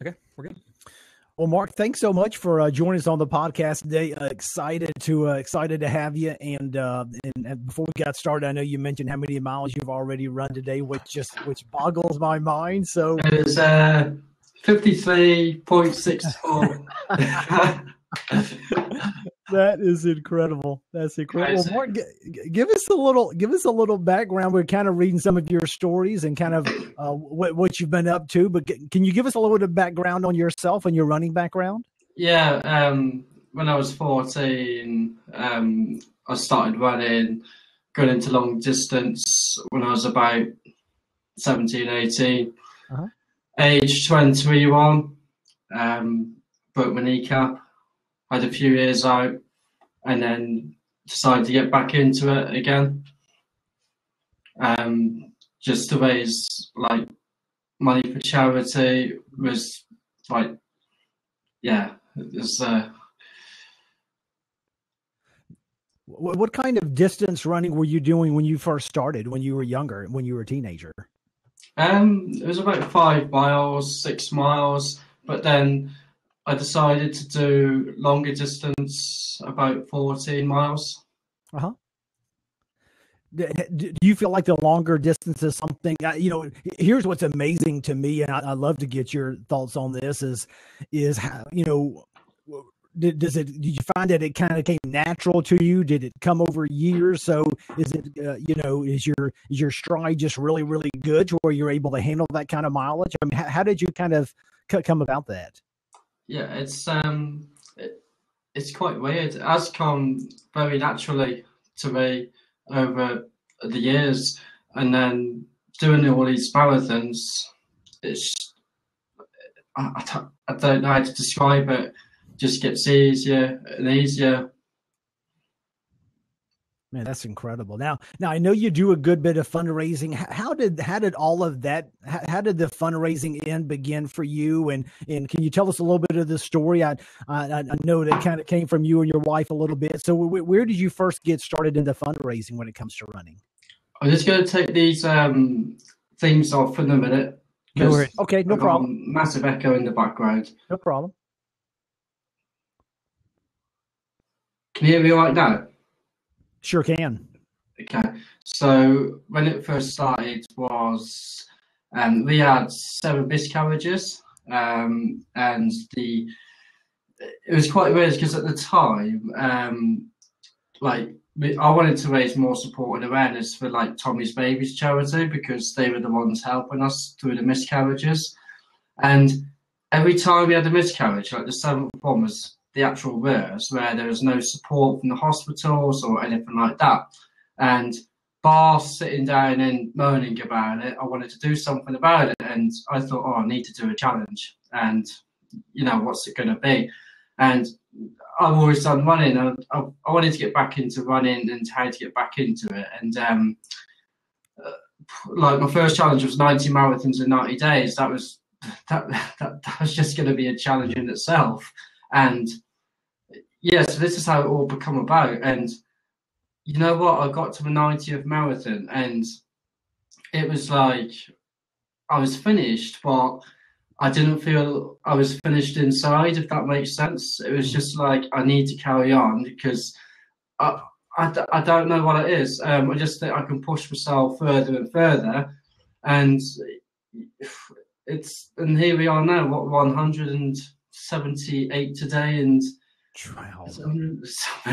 Okay, we're good. Well, Mark, thanks so much for joining us on the podcast today. Excited to have you. And before we got started, I know you mentioned how many miles you've already run today, which boggles my mind. So it was 53.64. that is incredible. That's incredible. Well, Mark, give us a little background. We're kind of reading some of your stories and kind of what you've been up to. But can you give us a little bit of background on yourself and your running background? Yeah, when I was 14, I started running, going into long distance when I was about 17, 18. Uh-huh. Age 21, broke my kneecap, had a few years out, and then decided to get back into it again. Just to raise like money for charity was like, yeah, it was. What kind of distance running were you doing when you first started, when you were younger, when you were a teenager? It was about 5 miles, 6 miles, but then I decided to do longer distance, about 14 miles. Uh-huh. Do you feel like the longer distance is something, here's what's amazing to me, and I'd love to get your thoughts on this, is how, did you find that it kind of came natural to you? Did it come over years? So is it, is your stride just really, really good to where you're able to handle that kind of mileage? I mean, how did you kind of come about that? Yeah, it's quite weird. It has come very naturally to me over the years, and then doing all these marathons, it's I don't know how to describe it. Just gets easier and easier. Man, that's incredible. Now I know you do a good bit of fundraising. How did all of that? How did the fundraising end begin for you? And can you tell us a little bit of the story? I know that kind of came from you and your wife a little bit. So where did you first get started into fundraising when it comes to running? I'm just going to take these things off in a minute. Okay, no problem. Massive echo in the background. No problem. Can you hear me right now? Sure can. Okay. So when it first started was we had 7 miscarriages, and it was quite weird because at the time, I wanted to raise more support and awareness for like Tommy's Babies charity because they were the ones helping us through the miscarriages, and every time we had a miscarriage, like the 7th one was the actual worst, where there was no support from the hospitals or anything like that. And bar sitting down and moaning about it, I wanted to do something about it. And I thought, I need to do a challenge. And, what's it going to be? And I've always done running. I wanted to get back into running and how to get back into it. And my first challenge was 90 marathons in 90 days. That was just going to be a challenge in itself. And yeah, so this is how it all become about. And you know what? I got to the 90th marathon and it was like I was finished, but I didn't feel I was finished inside, if that makes sense. It was just like, I need to carry on because I don't know what it is. I just think I can push myself further and further. And here we are now, 178 today, and something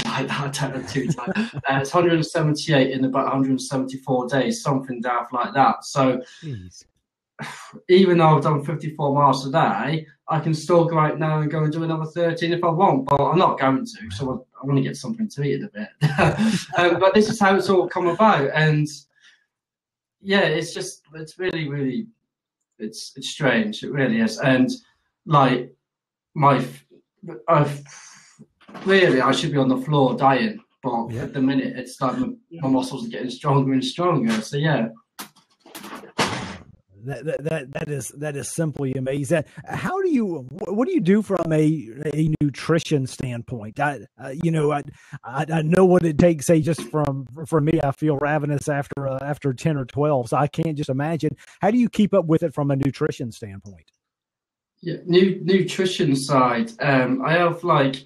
like that. I don't know, 2 times. It's 178 in about 174 days, something daft like that. So even though I've done 54 miles a day, I can still go out now and go and do another 13 if I want, but I'm not going to, so I want to get something to eat in a bit. But this is how it's all come about. And yeah, it's really, really, it's strange. It really is. And like I should be on the floor dying, but at the minute it's like my muscles are getting stronger and stronger. So yeah. That is simply amazing. What do you do from a nutrition standpoint? I know what it takes. Say just for me, I feel ravenous after 10 or 12, so I can't just imagine. How do you keep up with it from a nutrition standpoint? Yeah, nutrition side. I have like,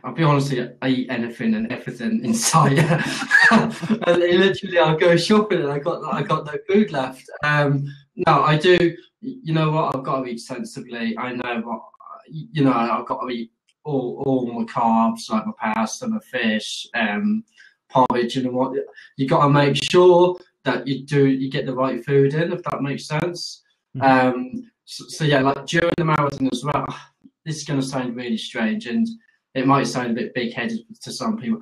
I'll be honest with you, I eat anything and everything in sight. And literally, I'll go shopping and I got no food left. No, I do. You know what? I've got to eat sensibly. I know what. You know, I've got to eat all my carbs, like my pasta, my fish, porridge, and what. You got to make sure that you get the right food in, if that makes sense. So yeah, like during the marathon as well. This is going to sound really strange, and it might sound a bit big-headed to some people.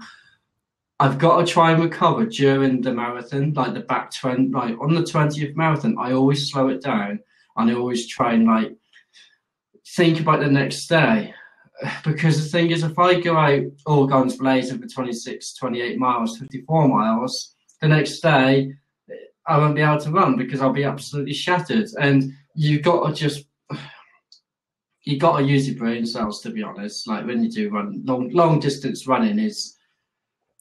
I've got to try and recover during the marathon, like the back 20, like on the 20th marathon. I always slow it down, and I always try and like think about the next day. Because the thing is, if I go out all guns blazing for 26, 28 miles, 54 miles, the next day I won't be able to run because I'll be absolutely shattered. And you got to use your brain cells, to be honest. Like when you do run long distance running, is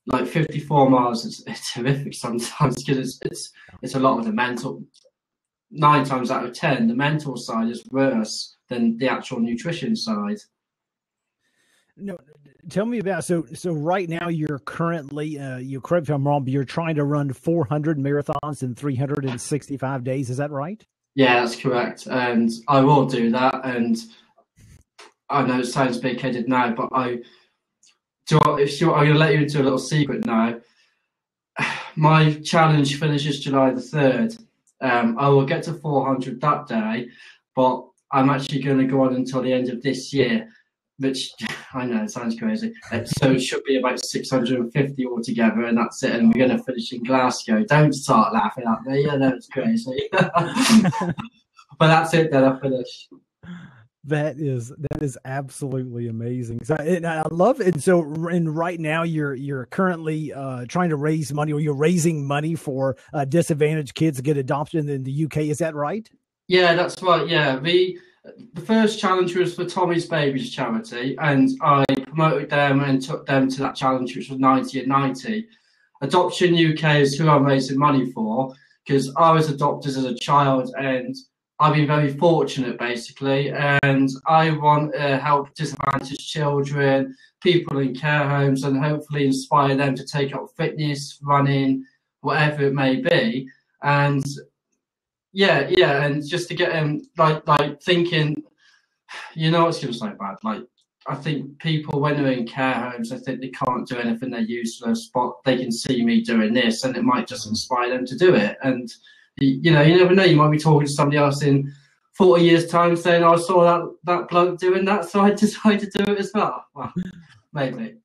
like 54 miles. It's horrific sometimes because it's a lot of the mental. 9 times out of 10, the mental side is worse than the actual nutrition side. No, tell me about so right now you're currently you correct me if I'm wrong, but you're trying to run 400 marathons in 365 days. Is that right? Yeah, that's correct, and I will do that. And I know it sounds big-headed now, but I'm going to let you into a little secret now. My challenge finishes July the 3rd. I will get to 400 that day, but I'm actually going to go on until the end of this year, which I know it sounds crazy. So it should be about 650 altogether, and that's it. And we're going to finish in Glasgow. Don't start laughing at me. I know it's crazy. But that's it, then I finish. That is absolutely amazing. So, and I love it. So, and right now you're currently trying to raise money, or you're raising money for disadvantaged kids to get adopted in the UK. Is that right? Yeah, that's right. Yeah, the first challenge was for Tommy's Babies charity, and I promoted them and took them to that challenge, which was 90 and 90. Adoption UK is who I'm raising money for, because I was adopted as a child, and I've been very fortunate, basically, and I want to help disadvantaged children, people in care homes, and hopefully inspire them to take up fitness, running, whatever it may be. And yeah, and just to get them like thinking, you know, it's going to sound bad. Like, I think people, when they're in care homes, I think they can't do anything, they're useless, but they can see me doing this, and it might just inspire them to do it. And you know, you never know, you might be talking to somebody else in 40 years' time saying, I saw that bloke doing that, so I decided to do it as well. Well, maybe.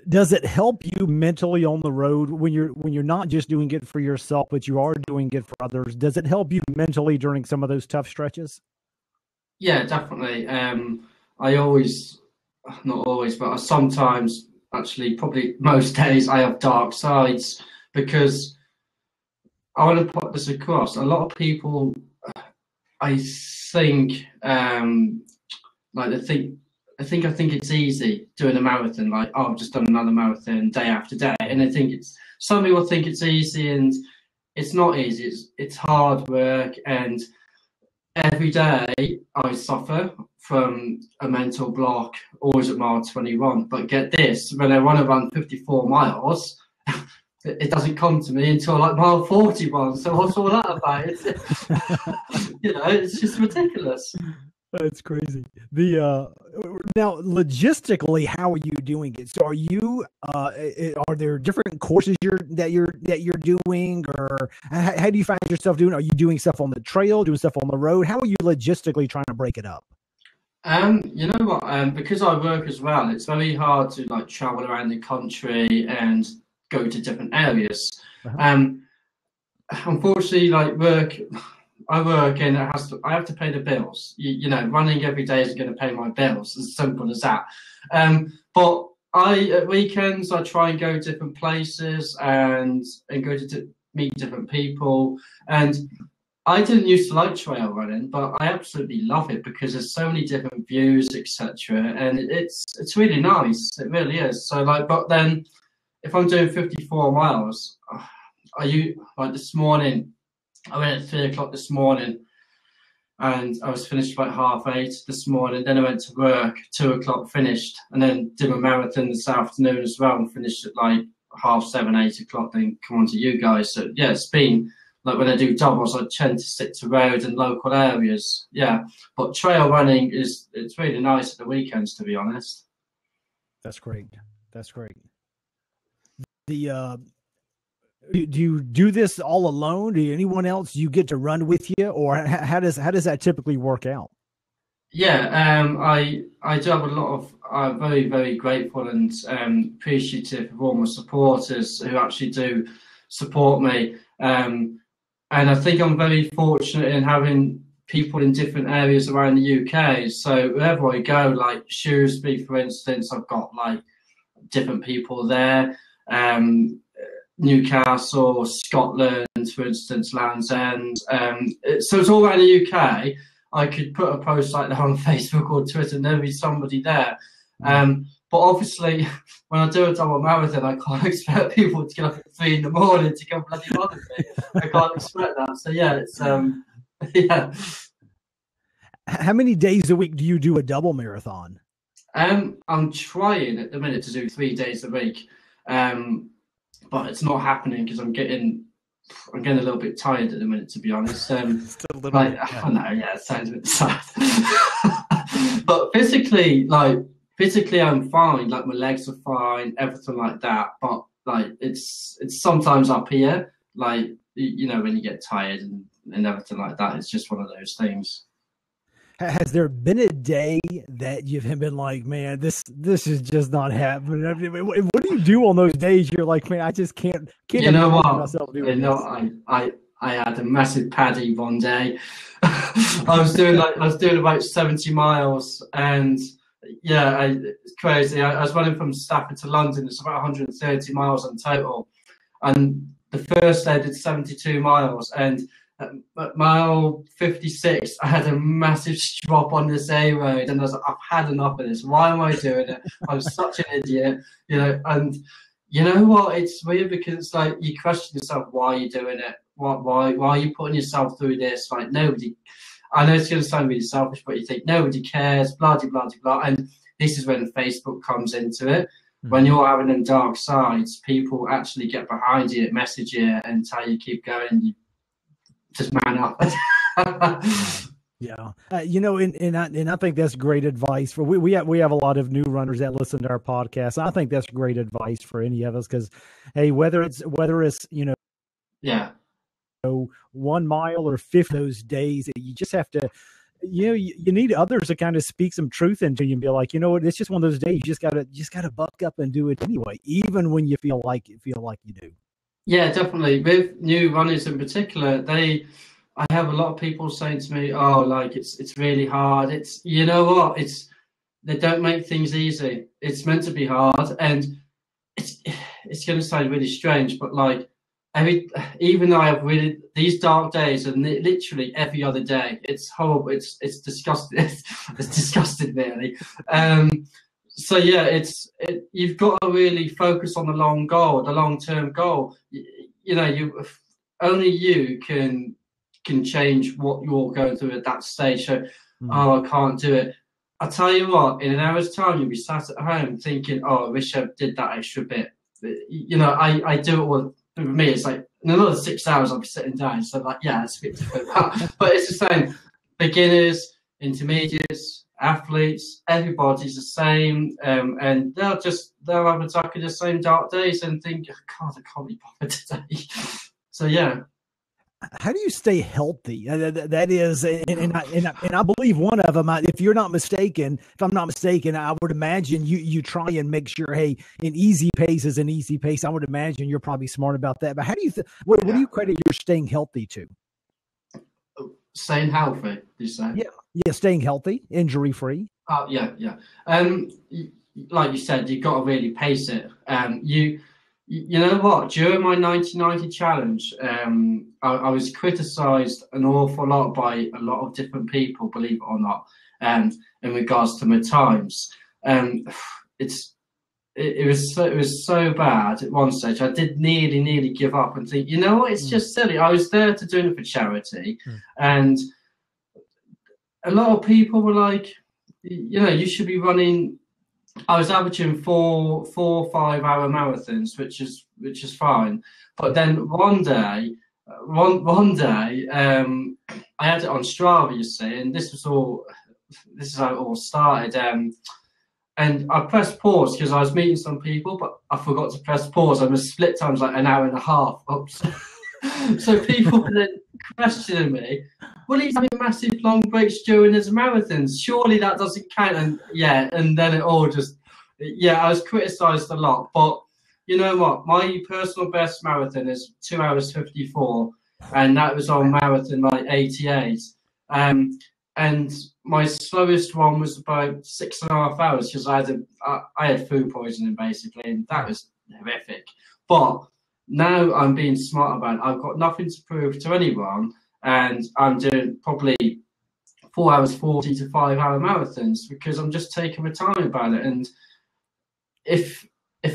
Does it help you mentally on the road when you're not just doing it for yourself, but you are doing it for others? Does it help you mentally during some of those tough stretches? Yeah, definitely. I always, not always, but I sometimes, actually, probably most days, I have dark sides, because I want to put this across. A lot of people, I think, like I think it's easy doing a marathon. Like, oh, I've just done another marathon day after day, and I think some people think it's easy, and it's not easy. It's hard work, and every day I suffer from a mental block, always at mile 21. But get this, when I want to run 54 miles, it doesn't come to me until like mile 41. So what's all that about? You know, it's just ridiculous. That's crazy. The now logistically, how are you doing it? So are there different courses that you're doing, or how do you find yourself doing? Are you doing stuff on the trail, doing stuff on the road? How are you logistically trying to break it up? You know what? Because I work as well, it's very hard to like travel around the country and go to different areas. Unfortunately, like I work and I have to pay the bills. You know, running every day is going to pay my bills. As simple as that. But at weekends I try and go to different places and go to meet different people. And I didn't used to like trail running, but I absolutely love it because there's so many different views, etc. And it's really nice. It really is. So like, but then if I'm doing 54 miles, like this morning, I went at 3 o'clock this morning, and I was finished about 8:30 this morning. Then I went to work, 2 o'clock finished, and then did a marathon this afternoon as well, and finished at like 7:30, 8 o'clock. Then come on to you guys. So yeah, it's been like when I do doubles, I tend to stick to road and local areas. Yeah, but trail running it's really nice at the weekends, to be honest. That's great. That's great. The do you do this all alone? Do anyone else you get to run with you, or how does that typically work out? Yeah, I do have a lot of very, very grateful and appreciative of all my supporters who actually do support me. And I think I'm very fortunate in having people in different areas around the UK. So wherever I go, like Shrewsbury, for instance, I've got like different people there. Newcastle, Scotland, for instance, Land's End. So it's all around the UK. I could put a post like that on Facebook or Twitter and there'll be somebody there. But obviously, when I do a double marathon, I can't expect people to get up at 3 a.m. to come bloody run with me. I can't expect that. So yeah, it's yeah. How many days a week do you do a double marathon? I'm trying at the minute to do 3 days a week. But it's not happening because I'm getting a little bit tired at the minute, to be honest. Still a little like, bit, yeah. I know, yeah, it sounds a bit sad. But physically, I'm fine. Like my legs are fine, everything like that. But like, it's sometimes up here, like you know, when you get tired and everything like that. It's just one of those things. Has there been a day that you've been like, man, this is just not happening? What do you do on those days? You're like, man, I just can't. You know what? You know, I had a massive paddy one day. I was doing about 70 miles, and yeah, it's crazy. I was running from Stafford to London. It's about 130 miles in total, and the first day I did 72 miles, and at mile 56, I had a massive drop on this A road, and I was like, I've had enough of this. Why am I doing it? I'm such an idiot, you know. And you know what? It's weird because it's like you question yourself, why are you doing it? Why are you putting yourself through this? Like nobody. I know it's going to sound really selfish, but you think nobody cares, blah blah blah blah. And this is when Facebook comes into it. Mm-hmm. When you're having them dark sides, people actually get behind you, message you, and tell you keep going. You just man up. Yeah, you know, and I think that's great advice for we have a lot of new runners that listen to our podcast. I think that's great advice for any of us because, hey, whether it's you know, yeah, 1 mile or 50 those days, you just have to, you know, you need others to kind of speak some truth into you and be like, you know what, it's just one of those days. You just gotta buck up and do it anyway, even when you feel like you do. Yeah, definitely. With new runners in particular, I have a lot of people saying to me, "Oh, like it's really hard." It's, you know what? They don't make things easy. It's meant to be hard, and it's going to sound really strange, but like even though I have really these dark days, and literally every other day, it's horrible. It's disgusting. It's disgusting, really. So yeah, you've got to really focus on the long goal, the long-term goal. You know, only you can change what you're going through at that stage. So, oh, I can't do it. I'll tell you what, in an hour's time, you'll be sat at home thinking, oh, I wish I did that extra bit. You know, I do it with me. It's like in another 6 hours, I'll be sitting down. So like, yeah, it's a bit different. But it's the same. Beginners, intermediates, athletes, everybody's the same, and they'll have exactly the same dark days and think, oh, God, I can't be bothered today. So yeah. How do you stay healthy? That is, and I believe one of them. If I'm not mistaken, I would imagine you try and make sure, hey, an easy pace is an easy pace. I would imagine you're probably smart about that. But how do you what do you credit your staying healthy to? Staying healthy, you say? Yeah, staying healthy, injury free. Oh yeah. Like you said, you've got to really pace it. You know what? During my 1990 challenge, I was criticised an awful lot by a lot of different people, believe it or not, in regards to my times. It was so bad at one stage. I did nearly give up and think, you know what? It's just silly. I was there to do it for charity, and a lot of people were like, you should be running. I was averaging 5 hour marathons, which is fine. But then one day, I had it on Strava, you see, and this is how it all started. And I pressed pause because I was meeting some people, but I forgot to press pause. I was split times like an hour and a half. Oops. So people were then questioning me. Well, he's having massive long breaks during his marathons. Surely that doesn't count. And then it all just, I was criticised a lot. But you know what? My personal best marathon is 2 hours 54, and that was on Marathon like 88. And my slowest one was about 6.5 hours because I had food poisoning basically, and that was horrific. But now I'm being smart about it. I've got nothing to prove to anyone, and I'm doing probably 4 hours 40 to 5 hour marathons because I'm just taking my time about it. And if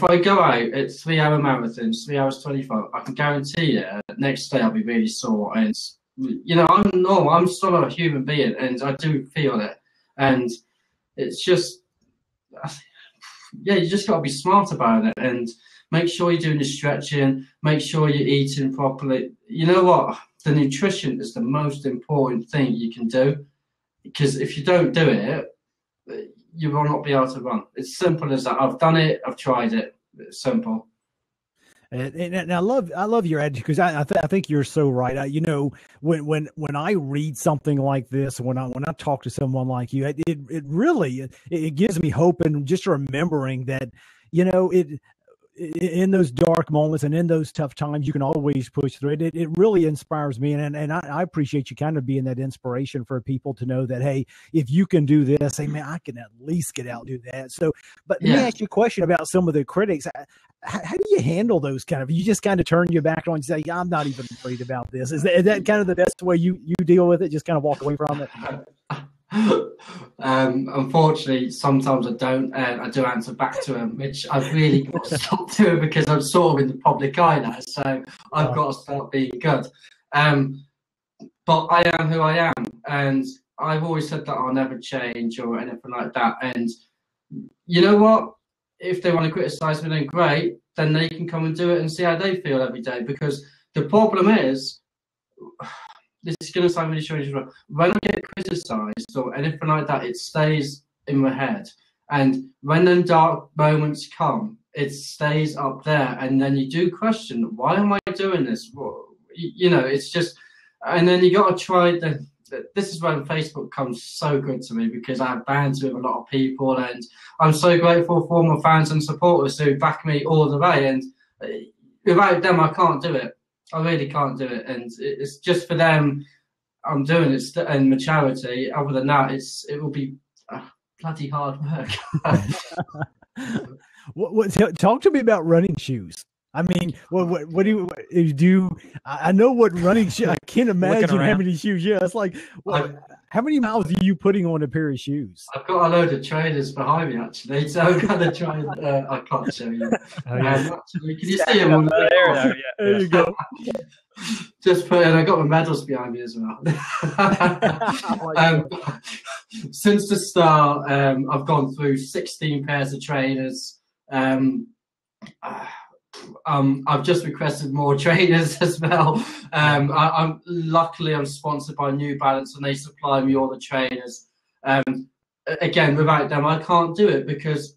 I go out at 3 hour marathons, 3 hours 25, I can guarantee you next day I'll be really sore. And I'm normal. I'm still a human being, and I do feel it. And it's just, you just got to be smart about it and make sure you're doing the stretching, make sure you're eating properly. You know what? The nutrition is the most important thing you can do, because if you don't do it, you will not be able to run. It's simple as that. I've done it. I've tried it. It's simple. And I love your attitude, because I think you're so right. When I read something like this, when I talk to someone like you, it really gives me hope, and just remembering that in those dark moments and in those tough times, you can always push through it. It really inspires me. And I appreciate you kind of being that inspiration for people to know that, hey, if you can do this, hey, man, I can at least get out and do that. So, but let me ask you a question about some of the critics. How do you handle those kind of, you just kind of turn your back on and say, I'm not even worried about this. Is that kind of the best way you deal with it? Just kind of walk away from it? Unfortunately, sometimes I don't. I do answer back to him, which I've really got to stop doing because I'm sort of in the public eye now. So I've got to start being good. But I am who I am, and I've always said that I'll never change or anything like that. And you know what? If they want to criticise me, then great. Then they can come and do it and see how they feel every day. Because the problem is, this is going to sound really strange, but when I get criticised or anything like that, it stays in my head. And when them dark moments come, it stays up there. And then you do question, why am I doing this? Well, it's just, and then you got to try this is when Facebook comes so good to me, because I have bands with a lot of people, and I'm so grateful for my fans and supporters who back me all the way. And without them, I can't do it. I really can't do it, and it's just for them I'm doing it, and my charity. Other than that, it will be bloody hard work. Talk to me about running shoes. I mean, what do you do? I know what running shoes. I can't imagine how many shoes. Yeah, it's like, how many miles are you putting on a pair of shoes? I've got a load of trainers behind me, actually, so I'm going to try and I can't show you. Actually, can you see them? There you go. Just put in. I got my medals behind me as well. Since the start, I've gone through 16 pairs of trainers. I've just requested more trainers as well. I'm luckily sponsored by New Balance, and they supply me all the trainers. Again, without them, I can't do it, because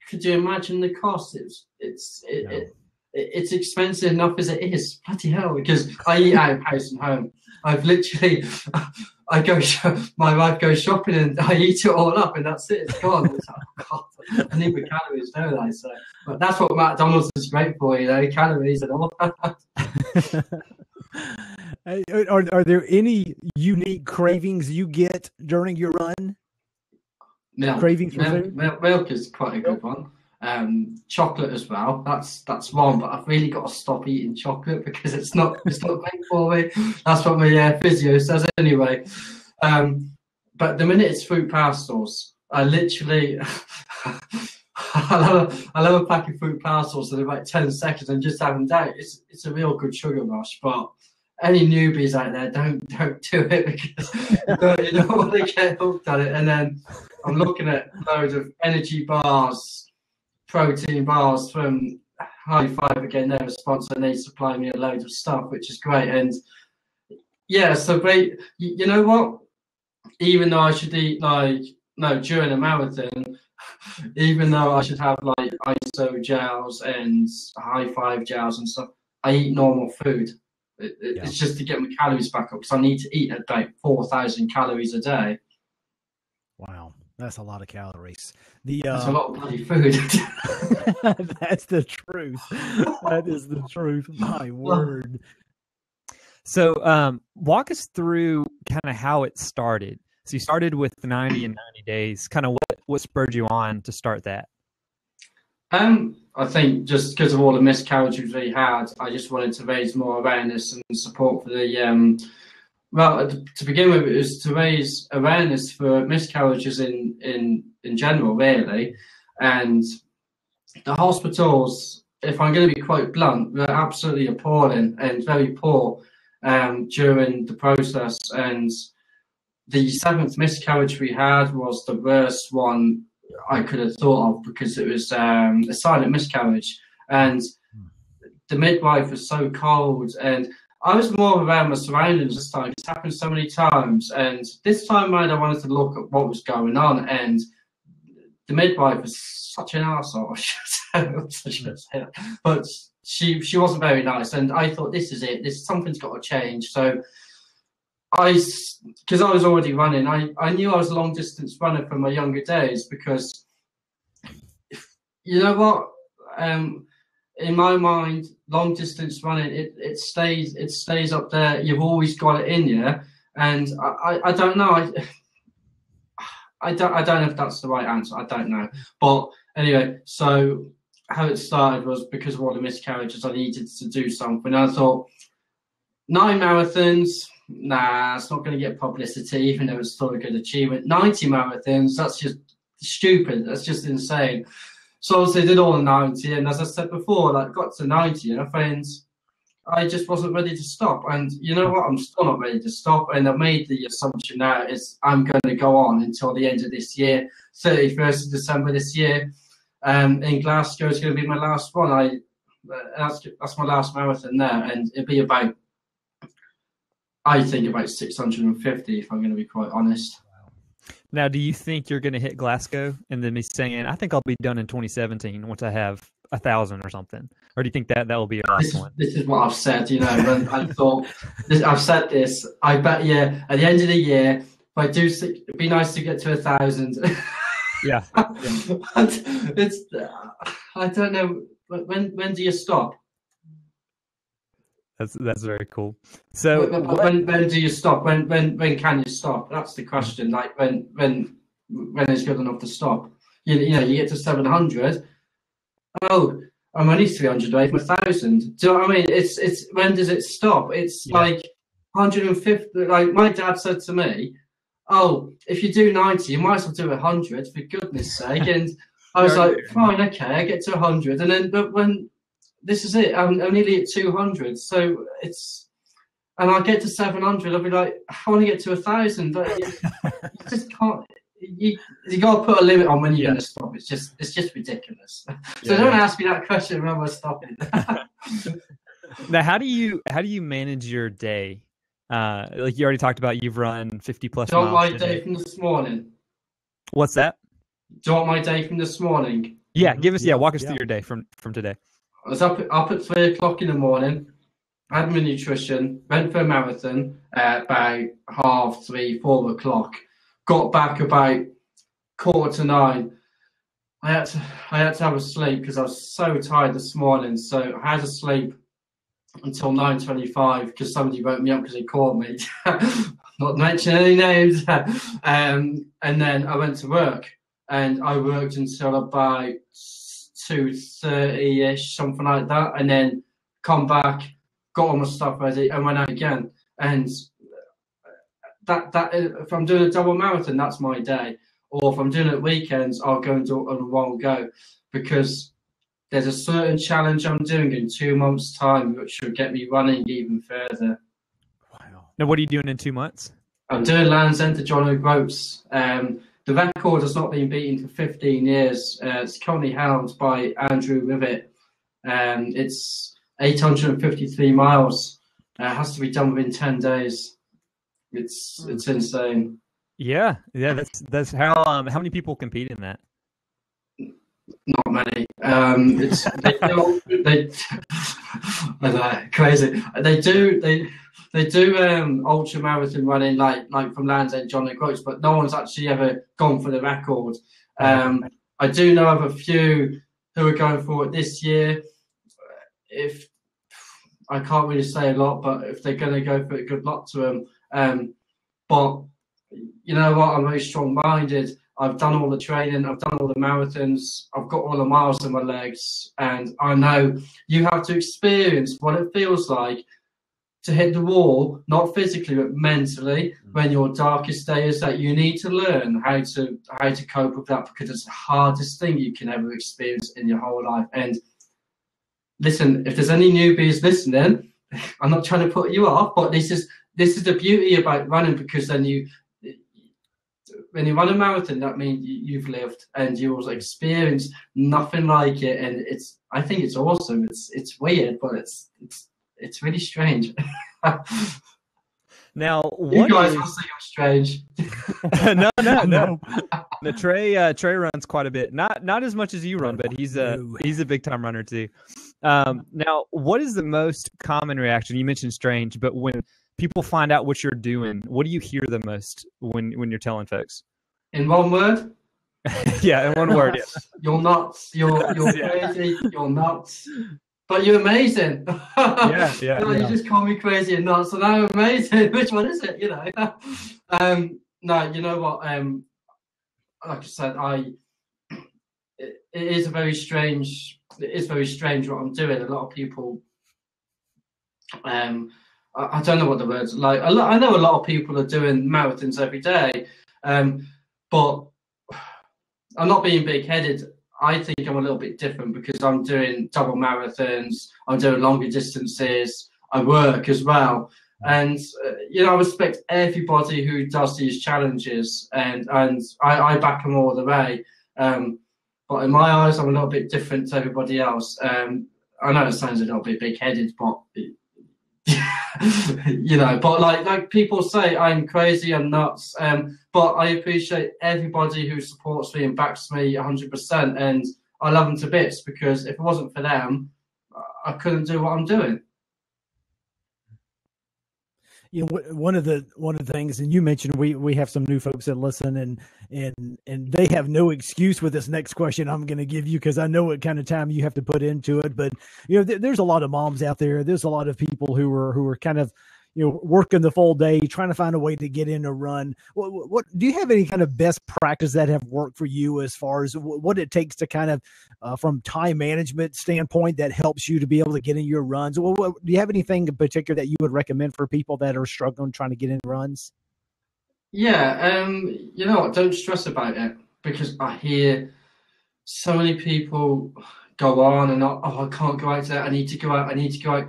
could you imagine the cost? It's expensive enough as it is. Bloody hell! Because I eat out of house and home. I've literally, my wife goes shopping and I eat it all up, and that's it. It's gone. It's like, oh God, I need the calories, don't I? So, but that's what McDonald's is great for, calories and all. Are there any unique cravings you get during your run? Cravings for food? Milk is quite a good one. Chocolate as well. That's one, but I've really got to stop eating chocolate because it's not great for me. That's what my physio says anyway. But the minute it's fruit parcels, I literally I love a pack of fruit parcels in about 10 seconds and just have them down. It's a real good sugar rush, but any newbies out there, don't do it, because you don't want to get hooked on it. And then I'm looking at loads of energy bars, protein bars from High Five. Again, they're a sponsor, and they supply me a load of stuff, which is great. And yeah, so you know what? Even though I should eat during a marathon, even though I should have like ISO gels and High Five gels and stuff, I eat normal food. It's just to get my calories back up, because I need to eat about 4,000 calories a day. Wow, that's a lot of calories. That's a lot of bloody food. That's the truth. That is the truth. My word. So walk us through kind of how it started. So you started with 90 in 90 days. Kind of what spurred you on to start that? I think just because of all the miscarriages we had, I just wanted to raise more awareness and support for the well, to begin with, it was to raise awareness for miscarriages in general, really. And the hospitals, if I'm going to be quite blunt, were absolutely appalling and very poor during the process. And the 7th miscarriage we had was the worst one I could have thought of, because it was a silent miscarriage, and the midwife was so cold. And I was more around my surroundings this time. It's happened so many times, and this time around I wanted to look at what was going on, and the midwife was such an arsehole. But she wasn't very nice, and I thought, this is it. Something's got to change. So because I was already running, I knew I was a long distance runner from my younger days, because you know what, in my mind, long distance running, it stays up there. You've always got it in you, and I don't know. I don't know if that's the right answer. I don't know, but anyway, so how it started was because of all the miscarriages. I needed to do something. I thought 9 marathons. Nah, it's not going to get publicity, even though it's still a good achievement. 90 marathons, that's just stupid. That's just insane. So obviously I did all the 90, and as I said before, like, got to 90, and friends, I just wasn't ready to stop. And you know what? I'm still not ready to stop. And I made the assumption now is I'm going to go on until the end of this year, 31st of December this year. In Glasgow is going to be my last one. That's my last marathon there, and it'll be about, I think, about 650, if I'm going to be quite honest. Now, do you think you're going to hit Glasgow and then be saying, I think I'll be done in 2017 once I have 1,000 or something? Or do you think that will be your last one? This is what I've said, you know, when I thought, I've said this, I bet, yeah, at the end of the year, if I do, it'd be nice to get to 1,000. Yeah. It's, I don't know, when do you stop? That's very cool. So when do you stop? When can you stop? That's the question. Like when is good enough to stop? You know, you get to 700. Oh, I'm only 300 away from 1,000. Do you know what I mean? It's when does it stop? It's like 150. Like my dad said to me, "Oh, if you do 90, you might as well do 100 for goodness sake." And I was like, "Fine, okay, I get to 100." And then, but when this is it, I'm nearly at 200, so and I get to 700, I'll be like, I want to get to 1,000, but you just can't. You got to put a limit on when you're going to stop. It's just ridiculous. So don't ask me that question when we're stopping. Now, how do you manage your day? Like you already talked about, you've run 50 plus miles. Do you want my day from this morning? What's that? Do you want my day from this morning? Yeah, walk us through your day from today. I was up at 3 o'clock in the morning, had my nutrition, went for a marathon at about 3:30, 4 o'clock. Got back about 8:45. I had to have a sleep because I was so tired this morning. So I had to sleep until 9:25 because somebody woke me up because he called me. Not mentioning any names. And then I went to work, and I worked until about 2:30ish, something like that, and then come back, got all my stuff ready, and went out again. And that if I'm doing a double marathon, that's my day. Or if I'm doing it at weekends, I'll go and do it on one go, because there's a certain challenge I'm doing in 2 months' time which will get me running even further. Now, what are you doing in 2 months? I'm doing Land's End to John O'Groats. The record has not been beaten for 15 years. It's currently held by Andrew Rivet. It's 853 miles. It has to be done within 10 days. It's insane. Yeah. That's how many people compete in that? Not many. I know, crazy. They do ultra marathon running like from Land's End, John O'Groats, but no one's actually ever gone for the record. I do know of a few who are going for it this year. If I can't really say a lot, but if they're going to go for it, good luck to them. But you know what? I'm very strong-minded. I've done all the training. I've done all the marathons. I've got all the miles in my legs, and I know you have to experience what it feels like to hit the wall, not physically but mentally, when your darkest day is. That you need to learn how to cope with that, because it's the hardest thing you can ever experience in your whole life. And listen, if there's any newbies listening, I'm not trying to put you off, but this is the beauty about running, because then when you run a marathon, that means you've lived and you've experienced nothing like it, and I think it's awesome. It's weird, but it's really strange. Now, you guys will say I'm strange. No. The Trey runs quite a bit. Not as much as you run, but he's a big time runner too. Now, what is the most common reaction? You mentioned strange, but when people find out what you're doing, what do you hear the most when you're telling folks? In one word? Yeah, in one word. Yeah. You're nuts. You're crazy. You're nuts. But you're amazing. Yeah. You just call me crazy and nuts, and I'm amazing. Which one is it? No, you know what? Like I said, it is very strange what I'm doing. A lot of people, I don't know what the words are like. I know a lot of people are doing marathons every day, but I'm not being big-headed. I think I'm a little bit different because I'm doing double marathons, I'm doing longer distances, I work as well. And, I respect everybody who does these challenges, and I back them all the way. But in my eyes, I'm a little bit different to everybody else. I know it sounds a little bit big-headed, but, but like people say, I'm crazy, I'm nuts. But I appreciate everybody who supports me and backs me 100%. And I love them to bits, because if it wasn't for them, I couldn't do what I'm doing. One of the things, and you mentioned we have some new folks that listen, and they have no excuse with this next question I'm going to give you, because I know what kind of time you have to put into it. But there's a lot of moms out there. There's a lot of people who are kind of working the full day, trying to find a way to get in a run. What do you have any kind of best practice that have worked for you as far as what it takes to kind of from time management standpoint that helps you to be able to get in your runs? Do you have anything in particular that you would recommend for people that are struggling trying to get in runs? Yeah, you know what? Don't stress about it, because I hear so many people go on and I can't go out today. I need to go out.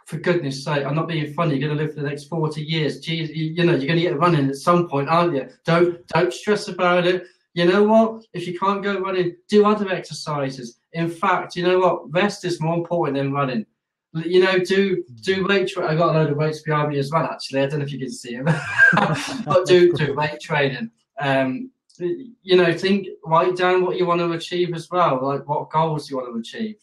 For goodness sake, I'm not being funny. You're going to live for the next 40 years. Geez, you're going to get running at some point, aren't you? Don't stress about it. You know what? If you can't go running, do other exercises. In fact, you know what? Rest is more important than running. Do weight training. I got a load of weights behind me as well, actually. I don't know if you can see them. But do weight training. Write down what you want to achieve as well, like what goals you want to achieve.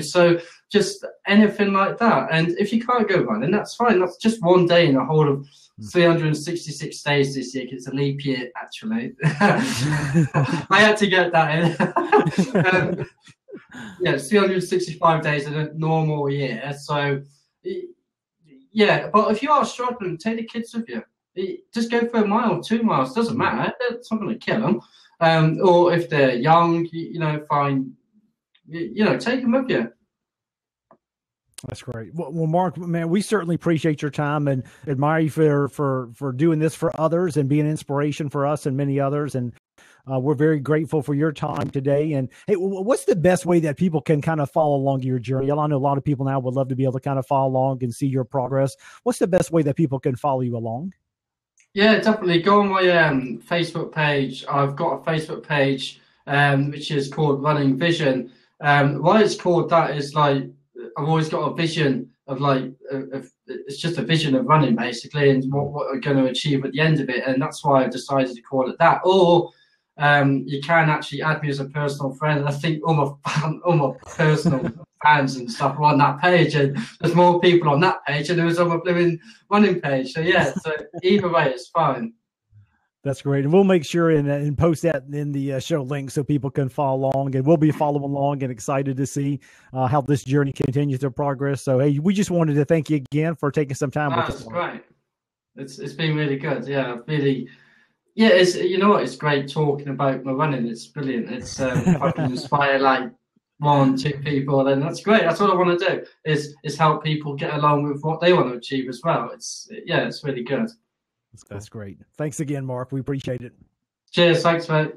So just anything like that. And if you can't go running, that's fine. That's just one day in the whole of 366 days this year. It's a leap year, actually. I had to get that in. It's 365 days in a normal year. So, yeah. But if you are struggling, take the kids with you. Just go for a mile, 2 miles, doesn't matter. It's not going to kill them. Or if they're young, fine. Take them with you. That's great. Well, Mark, man, we certainly appreciate your time and admire you for doing this for others and being an inspiration for us and many others. And we're very grateful for your time today. And hey, what's the best way that people can kind of follow along your journey? I know a lot of people now would love to be able to kind of follow along and see your progress. What's the best way that people can follow you along? Yeah, definitely. Go on my Facebook page. I've got a Facebook page which is called Running Vision. Why it's called that is like I've always got a vision of it's just a vision of running basically, and what we're going to achieve at the end of it, and that's why I've decided to call it that. Or you can actually add me as a personal friend. I think all my personal fans and stuff are on that page, and there's more people on that page than there was on my blooming running page. So yeah, so either way, it's fine. That's great. And we'll make sure and post that in the show link so people can follow along. And we'll be following along and excited to see how this journey continues to progress. So, hey, we just wanted to thank you again for taking some time with us. That's great. It's been really good. Yeah, really. Yeah, you know what? It's great talking about my running. It's brilliant. It's if I can inspire like 1-2 people, then that's great. That's what I want to do is help people get along with what they want to achieve as well. It's really good. That's great. Thanks again, Mark. We appreciate it. Cheers. Thanks, mate.